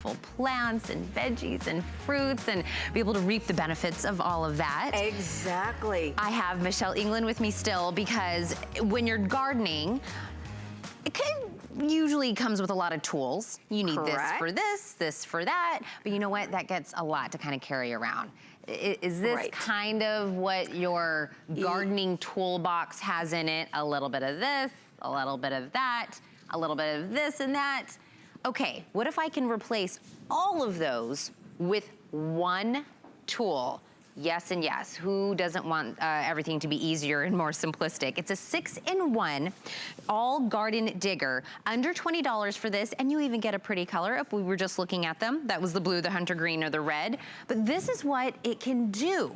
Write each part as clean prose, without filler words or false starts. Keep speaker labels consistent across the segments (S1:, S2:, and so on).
S1: beautiful plants and veggies and fruits and be able to reap the benefits of all of that.
S2: Exactly.
S1: I have Michelle England with me still because when you're gardening, it usually comes with a lot of tools. You need this for that, but you know what? That gets a lot to kind of carry around. Is this kind of what your gardening toolbox has in it? A little bit of this, a little bit of that, a little bit of this and that. Okay, what if I can replace all of those with one tool? Yes and yes. Who doesn't want everything to be easier and more simplistic? It's a 6-in-1 all garden digger, under $20 for this, and you even get a pretty color if we were just looking at them. That was the blue, the hunter green, or the red. But this is what it can do.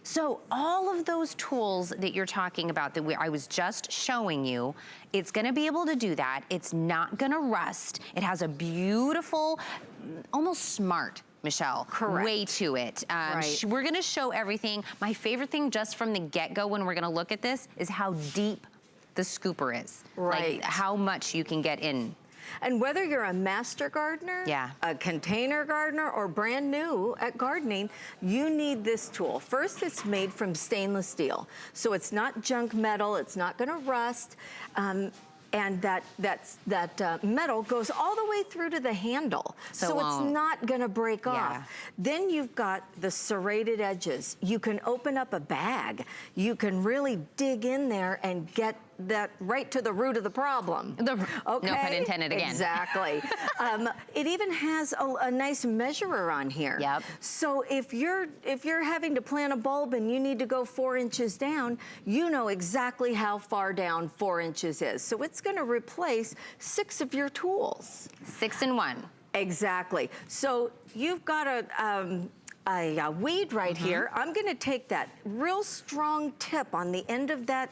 S1: So all of those tools that you're talking about that I was just showing you, it's gonna be able to do that. It's not gonna rust. It has a beautiful, almost smart, Michelle, way to it. We're gonna show everything. My favorite thing just from the get-go when we're gonna look at this is how deep the scooper is. Like how much you can get in.
S2: And whether you're a master gardener, a container gardener, or brand new at gardening, you need this tool. First, it's made from stainless steel. So it's not junk metal, it's not gonna rust. And that metal goes all the way through to the handle. So it's not gonna break off. Then you've got the serrated edges. You can open up a bag. You can really dig in there and get that right to the root of the problem. No
S1: pun intended again.
S2: Exactly. It even has a nice measurer on here. So if you're having to plant a bulb and you need to go 4 inches down, you know exactly how far down 4 inches is. So it's gonna replace 6 of your tools.
S1: 6-in-1.
S2: Exactly. So you've got a weed right here. I'm gonna take that real strong tip on the end of that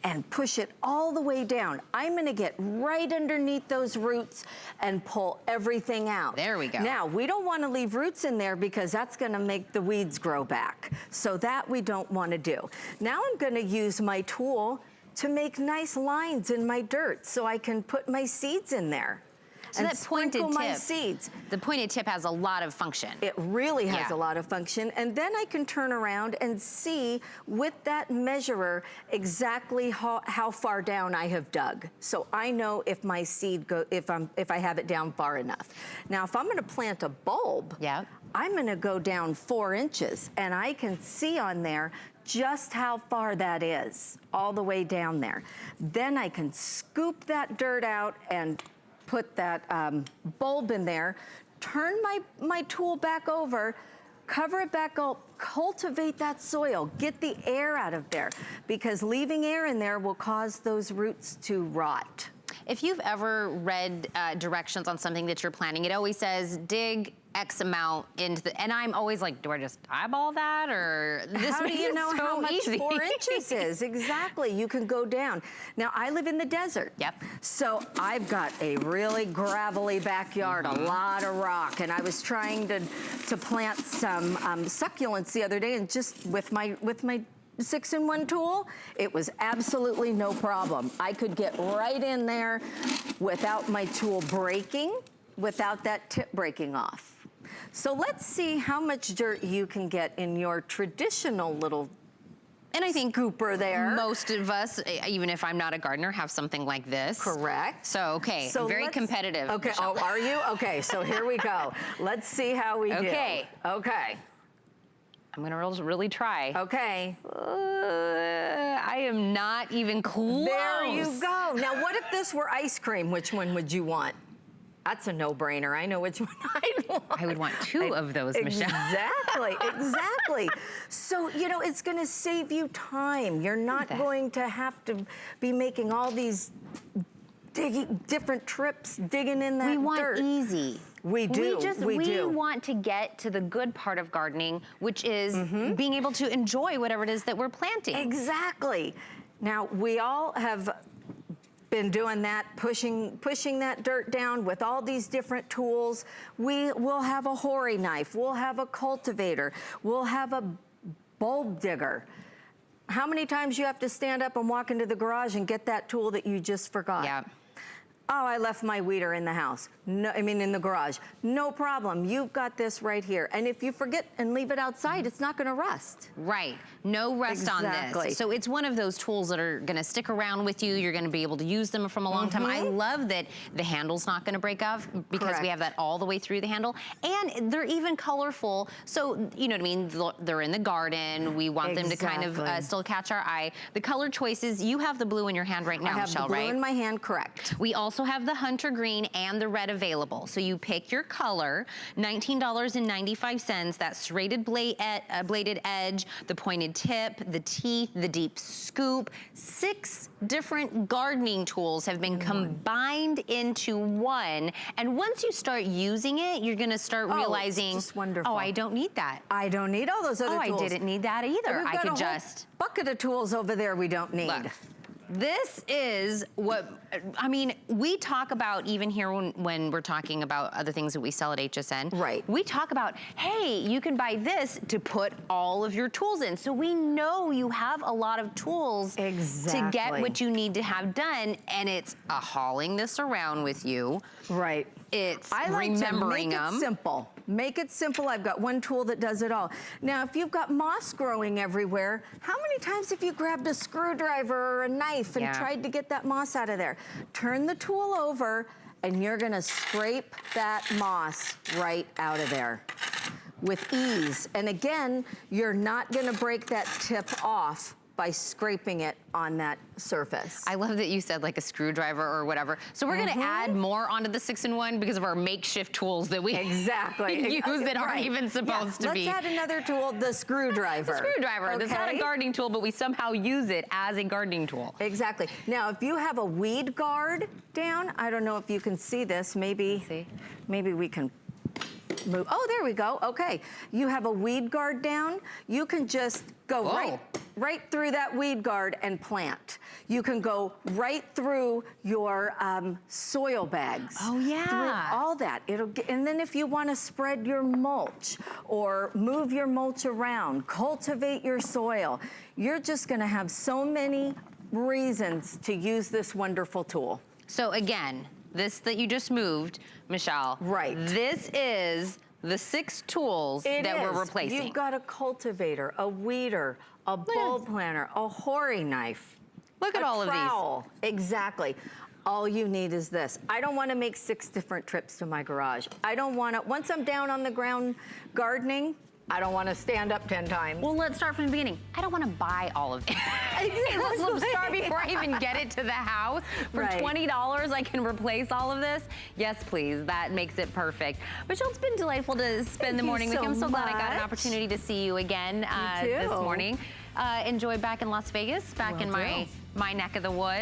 S2: and push it all the way down. I'm gonna get right underneath those roots and pull everything out.
S1: There we go.
S2: Now, we don't wanna leave roots in there because that's gonna make the weeds grow back. So that we don't wanna do. Now I'm gonna use my tool to make nice lines in my dirt so I can put my seeds in there.
S1: So
S2: and
S1: that pointed tip,
S2: my seeds.
S1: The pointed tip has a lot of function.
S2: It really has a lot of function. And then I can turn around and see with that measurer exactly how far down I have dug. So I know if my seed if I have it down far enough. Now, if I'm gonna plant a bulb, I'm gonna go down 4 inches and I can see on there just how far that is, all the way down there. Then I can scoop that dirt out and put that bulb in there, turn my tool back over, cover it back up, cultivate that soil, get the air out of there, because leaving air in there will cause those roots to rot.
S1: If you've ever read directions on something that you're planting, it always says dig X amount into the, and I'm always like, do I just eyeball that, or this?
S2: How do you know how much
S1: easy.
S2: 4 inches is? Exactly, you can go down. Now, I live in the desert. So I've got a really gravelly backyard, a lot of rock, and I was trying to plant some succulents the other day, and just with my 6-in-1 tool, it was absolutely no problem. I could get right in there without my tool breaking, without that tip breaking off. So let's see how much dirt you can get in your traditional little
S1: And I think
S2: scooper there.
S1: Most of us, even if I'm not a gardener, have something like this.
S2: Correct.
S1: So, okay, so very competitive.
S2: Okay,
S1: Michelle.
S2: oh, are you? Okay, so here we go. Let's see how we do. Okay.
S1: I'm gonna really try.
S2: Okay.
S1: I am not even close.
S2: There you go. Now, what if this were ice cream? Which one would you want? That's a no-brainer. I know which one I'd want.
S1: I would want 2 of those, Michelle.
S2: Exactly, exactly. So, you know, it's gonna save you time. You're not going to have to be making all these different trips, digging in that dirt.
S1: We want easy.
S2: We do, we do.
S1: We want to get to the good part of gardening, which is being able to enjoy whatever it is that we're planting.
S2: Exactly. Now, we all have been doing that, pushing that dirt down with all these different tools. We will have a hori knife, we'll have a cultivator, we'll have a bulb digger. How many times you have to stand up and walk into the garage and get that tool that you just forgot? Oh, I left my weeder in the house. No, I mean in the garage. No problem. You've got this right here. And if you forget and leave it outside, it's not gonna rust.
S1: Right. No rust on this. So it's one of those tools that are gonna stick around with you. You're gonna be able to use them from a long time. I love that the handle's not gonna break off because we have that all the way through the handle. And they're even colorful. So, you know what I mean? They're in the garden. We want them to kind of still catch our eye. The color choices, you have the blue in your hand right now, Michelle, right?
S2: I have the blue in my hand, correct.
S1: We also have the hunter green and the red available. So you pick your color, $19.95. That serrated bladed edge, the pointed tip, the teeth, the deep scoop. 6 different gardening tools have been combined into one. And once you start using it, you're gonna start realizing,
S2: it's just wonderful.
S1: Oh, I don't need that.
S2: I don't need all those other tools.
S1: I didn't need that either. I could just
S2: bucket of tools over there we don't need.
S1: Look. This is what, I mean, we talk about even here when we're talking about other things that we sell at HSN.
S2: Right.
S1: We talk about, hey, you can buy this to put all of your tools in. So we know you have a lot of tools to get what you need to have done, and it's hauling this around with you.
S2: Right.
S1: It's
S2: I like
S1: remembering
S2: to make it simple. Make it simple. I've got one tool that does it all. Now, if you've got moss growing everywhere, how many times have you grabbed a screwdriver or a knife and tried to get that moss out of there? Turn the tool over and you're gonna scrape that moss right out of there with ease. And again, you're not gonna break that tip off by scraping it on that surface.
S1: I love that you said like a screwdriver or whatever. So we're gonna add more onto the 6-in-1 because of our makeshift tools that we use that aren't even supposed to be.
S2: Let's add another tool, the screwdriver.
S1: The screwdriver, that's not a gardening tool, but we somehow use it as a gardening tool.
S2: Exactly. Now, if you have a weed guard down, I don't know if you can see this, maybe we can move. Oh, there we go, okay. You have a weed guard down, you can just go right through that weed guard and plant. You can go right through your soil bags.
S1: Oh yeah.
S2: Through all that. And then if you want to spread your mulch or move your mulch around, cultivate your soil, you're just going to have so many reasons to use this wonderful tool.
S1: So again, this that you just moved, Michelle.
S2: Right.
S1: This is the 6 tools that we're replacing.
S2: You've got a cultivator, a weeder, a bulb planter, a hori knife.
S1: Look at all of these.
S2: Exactly. All you need is this. I don't want to make 6 different trips to my garage. I don't want to, once I'm down on the ground gardening, I don't want to stand up 10 times.
S1: Well, let's start from the beginning. I don't want to buy all of it. Let's start before I even get it to the house. For $20, I can replace all of this. Yes, please. That makes it perfect. Michelle, it's been delightful to spend the morning with you. I'm so glad I got an opportunity to see you again this morning. Enjoy back in Las Vegas, back in my neck of the woods.